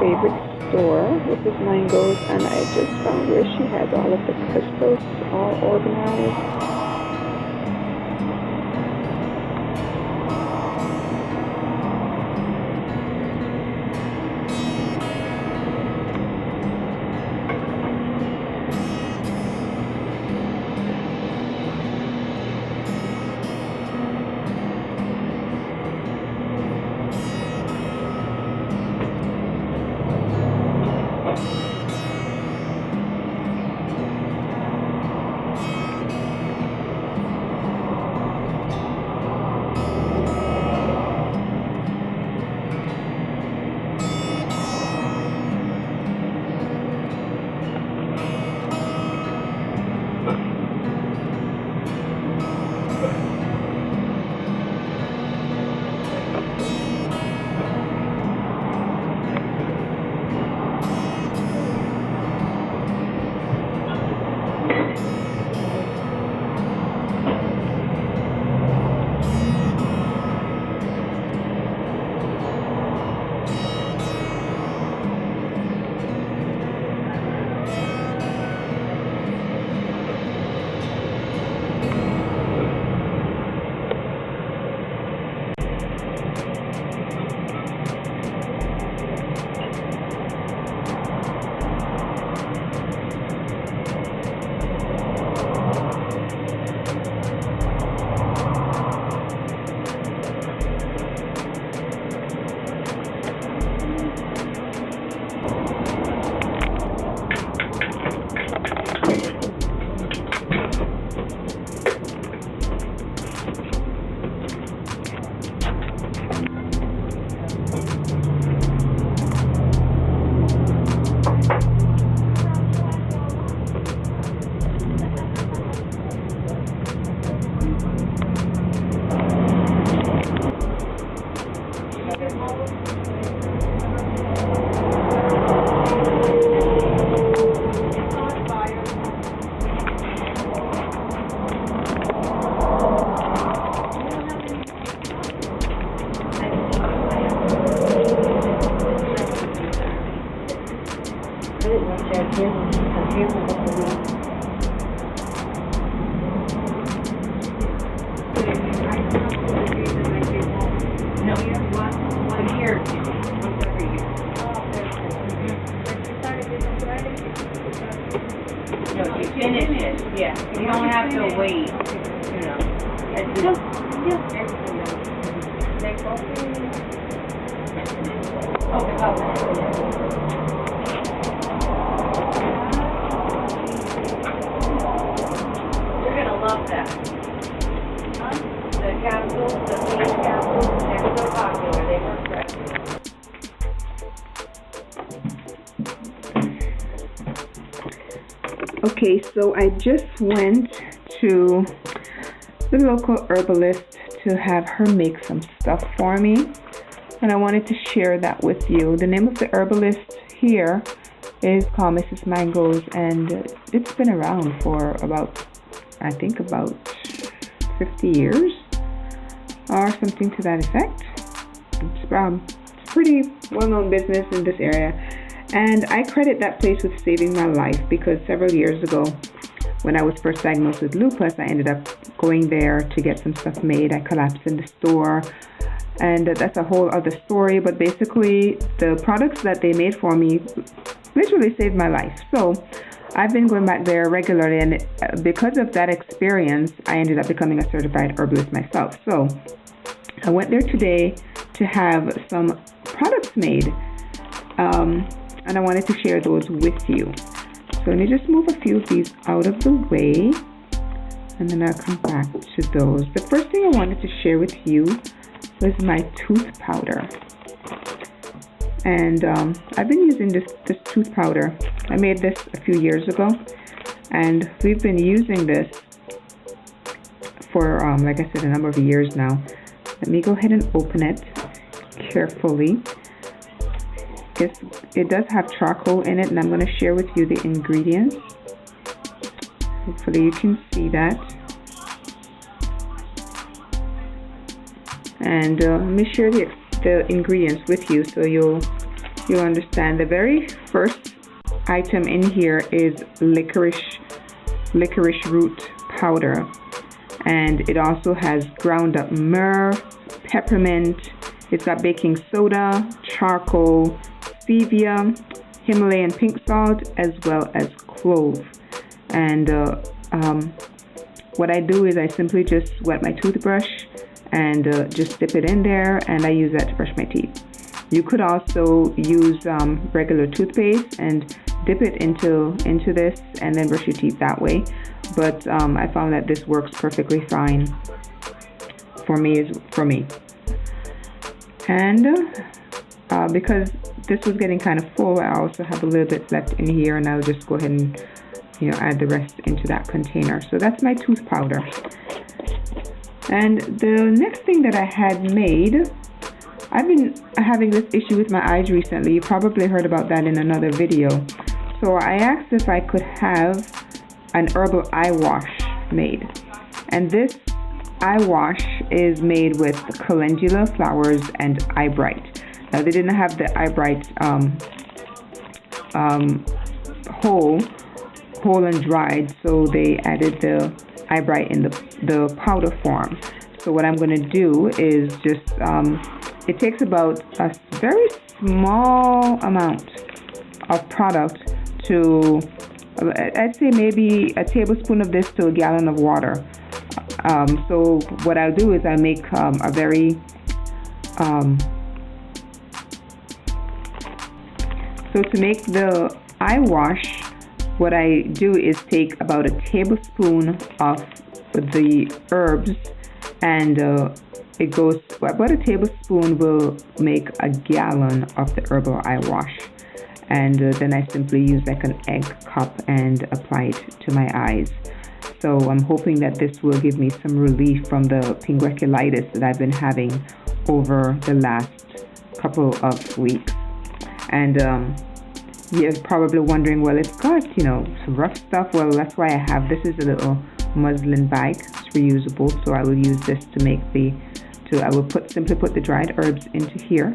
favorite store, Mrs Mango's, and I just found where she has all of the crystals all organized. Okay, so I just went to the local herbalist to have her make some stuff for me, and I wanted to share that with you. The name of the herbalist here is called Mrs Mango's, and it's been around for about 50 years or something to that effect. It's a pretty well-known business in this area. And I credit that place with saving my life, because several years ago, when I was first diagnosed with lupus, I ended up going there to get some stuff made. I collapsed in the store, and that's a whole other story. But basically, the products that they made for me literally saved my life. So I've been going back there regularly, and because of that experience, I ended up becoming a certified herbalist myself. So I went there today to have some products made. And I wanted to share those with you. So let me just move a few of these out of the way, and then I'll come back to those. The first thing I wanted to share with you was my tooth powder. And I've been using this tooth powder. I made this a few years ago, and we've been using this for, like I said, a number of years now. Let me go ahead and open it carefully. It does have charcoal in it, and I'm going to share with you the ingredients. Hopefully you can see that. And let me share the ingredients with you so you'll you'll understand. The very first item in here is licorice root powder, and it also has ground up myrrh, peppermint. It's got baking soda, charcoal, stevia, Himalayan pink salt, as well as clove. And what I do is I simply just wet my toothbrush and just dip it in there, and I use that to brush my teeth. You could also use regular toothpaste and dip it into this and then brush your teeth that way. But I found that this works perfectly fine for me. And because this was getting kind of full, I also have a little bit left in here, and I'll just go ahead and add the rest into that container. So that's my tooth powder. And the next thing that I had made, I've been having this issue with my eyes recently. You probably heard about that in another video. So I asked if I could have an herbal eye wash made. And this eye wash is made with calendula flowers and eye bright. Now they didn't have the eye bright whole and dried, so they added the eye bright in the powder form. So what I'm going to do is just it takes about a very small amount of product to, I'd say maybe a tablespoon of this to a gallon of water. So what I'll do is I'll make a very so to make the eye wash, what I do is take about a tablespoon of the herbs, and it goes, about a tablespoon will make a gallon of the herbal eye wash. And then I simply use like an egg cup and apply it to my eyes. So I'm hoping that this will give me some relief from the pingueculitis that I've been having over the last couple of weeks. And you're probably wondering, well, it's got, some rough stuff. Well, that's why I have, this is a little muslin bag. It's reusable. So I will use this to make I will simply put the dried herbs into here,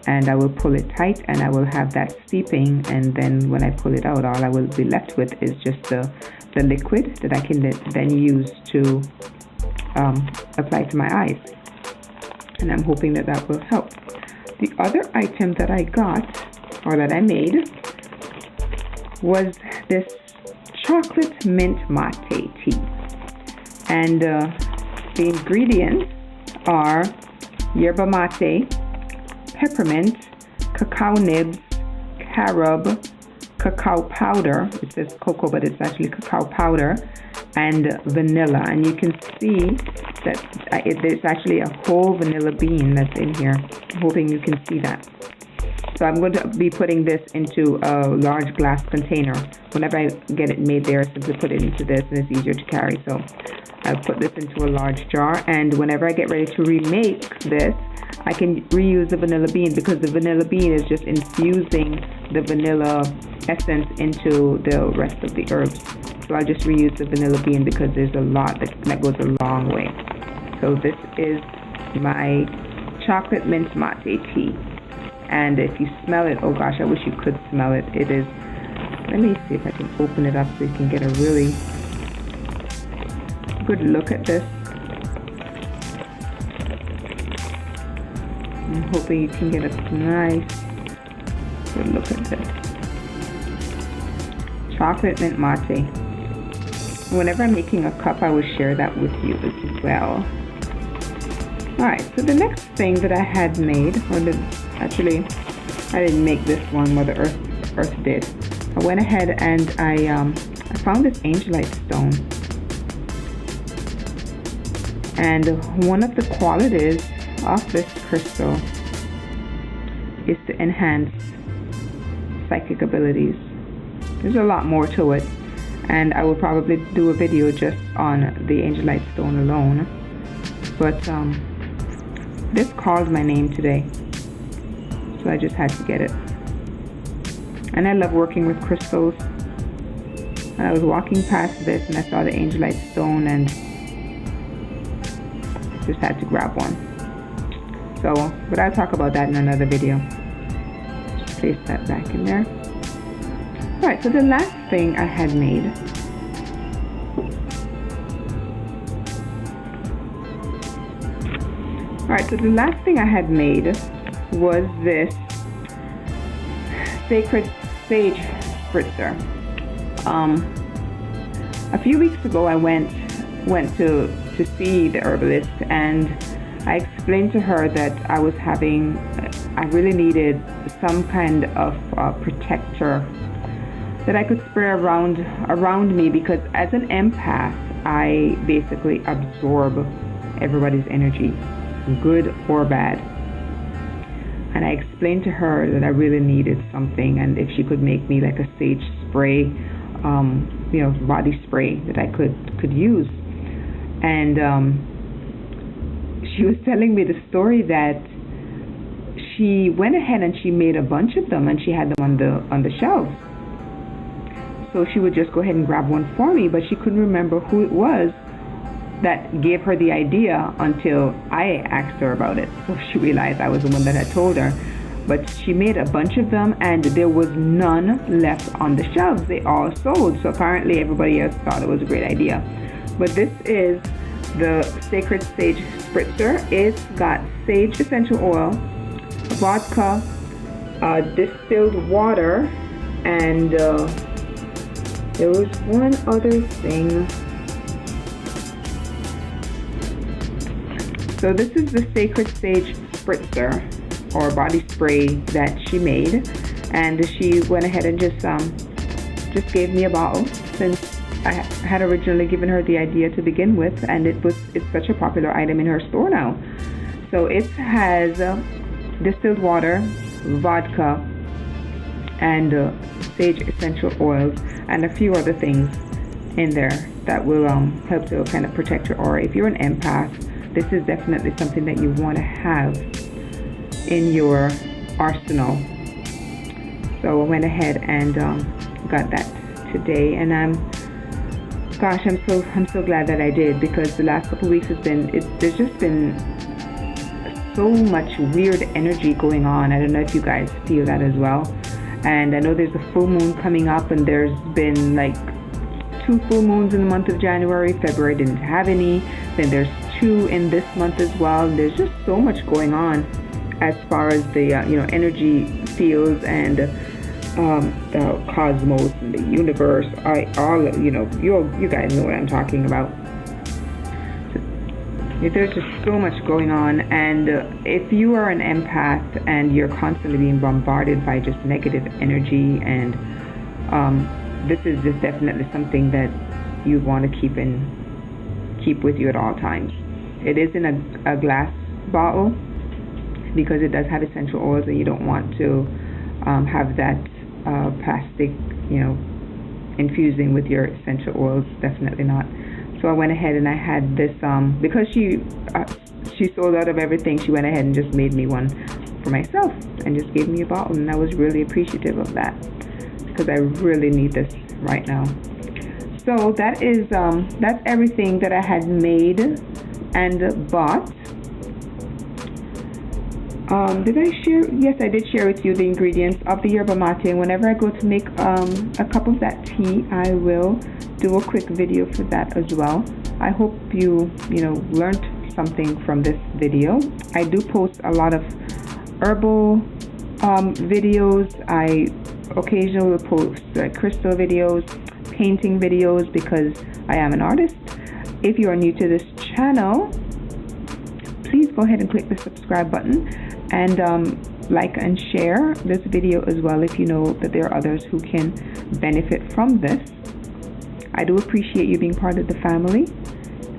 and I will pull it tight, and I will have that steeping. And then when I pull it out, all I will be left with is just the liquid that I can then use to apply to my eyes. And I'm hoping that will help. The other item that I got, or that I made, was this chocolate mint mate tea. And the ingredients are yerba mate, peppermint, cacao nibs, carob, cacao powder. It says cocoa, but it's actually cacao powder, and vanilla. And you can see that there's actually a whole vanilla bean that's in here. I'm hoping you can see that. So I'm going to be putting this into a large glass container. Whenever I get it made there, I simply put it into this, and it's easier to carry. So I'll put this into a large jar, and whenever I get ready to remake this, I can reuse the vanilla bean, because the vanilla bean is just infusing the vanilla essence into the rest of the herbs. So I'll just reuse the vanilla bean because there's a lot that goes a long way. So this is my chocolate mint mate tea. And if you smell it, oh gosh, I wish you could smell it. It is, let me see if I can open it up so you can get a really good look at this. I'm hoping you can get a nice good look at this. Chocolate mint mate. Whenever I'm making a cup, I will share that with you as well. Alright, so the next thing that I had made, actually, I didn't make this one, Mother Earth did. I went ahead and I found this Angelite Stone. And one of the qualities of this crystal is to enhance psychic abilities. There's a lot more to it, and I will probably do a video just on the Angelite Stone alone. But this called my name today, so I just had to get it. And I love working with crystals. And I was walking past this and I saw the Angelite Stone and just had to grab one. So, but I'll talk about that in another video. place that back in there. Alright, so the last thing I had made was this Sacred Sage Spritzer. A few weeks ago I went to see the herbalist, and I explained to her that I really needed some kind of protector that I could spray around me, because as an empath I basically absorb everybody's energy, good or bad. And I explained to her that I really needed something, and if she could make me like a sage spray, body spray that I could use. And she was telling me the story that she went ahead and she made a bunch of them, and she had them on the shelves. So she would just go ahead and grab one for me, but she couldn't remember who it was that gave her the idea until I asked her about it. So she realized I was the one that had told her. But she made a bunch of them, and there was none left on the shelves. They all sold. So apparently everybody else thought it was a great idea. But this is the Sacred Sage Spritzer. It's got sage essential oil, vodka, distilled water, and there was one other thing. So this is the Sacred Sage Spritzer, or body spray, that she made, and she went ahead and just gave me a bottle, since I had originally given her the idea to begin with, and it's such a popular item in her store now. So it has distilled water, vodka, and sage essential oils, and a few other things in there that will help to kind of protect your aura. If you're an empath, this is definitely something that you want to have in your arsenal. So I went ahead and got that today, and I'm so glad that I did, because the last couple of weeks there's just been so much weird energy going on. I don't know if you guys feel that as well. And I know there's a full moon coming up, and there's been like 2 full moons in the month of January. February didn't have any. Then there's 2 in this month as well. There's just so much going on as far as the energy fields and the cosmos and the universe. You guys know what I'm talking about. There's just so much going on, and if you are an empath and you're constantly being bombarded by just negative energy, and this is just definitely something that you want to keep with you at all times. It is in a glass bottle, because it does have essential oils, and you don't want to have that plastic, infusing with your essential oils. Definitely not. So I went ahead and I had this, because she sold out of everything, she went ahead and just made me one for myself and just gave me a bottle, and I was really appreciative of that, because I really need this right now. So that's everything that I had made and bought. Did I share? Yes, I did share with you the ingredients of the yerba mate, and whenever I go to make a cup of that tea, I will do a quick video for that as well. I hope you learned something from this video. I do post a lot of herbal videos. I occasionally post crystal videos, painting videos, because I am an artist. If you are new to this channel, please go ahead and click the subscribe button, and like and share this video as well if you know that there are others who can benefit from this. I do appreciate you being part of the family,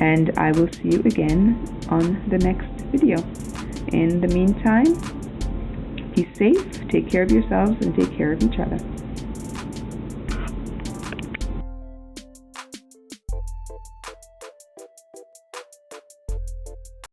and I will see you again on the next video. In the meantime, be safe, take care of yourselves, and take care of each other.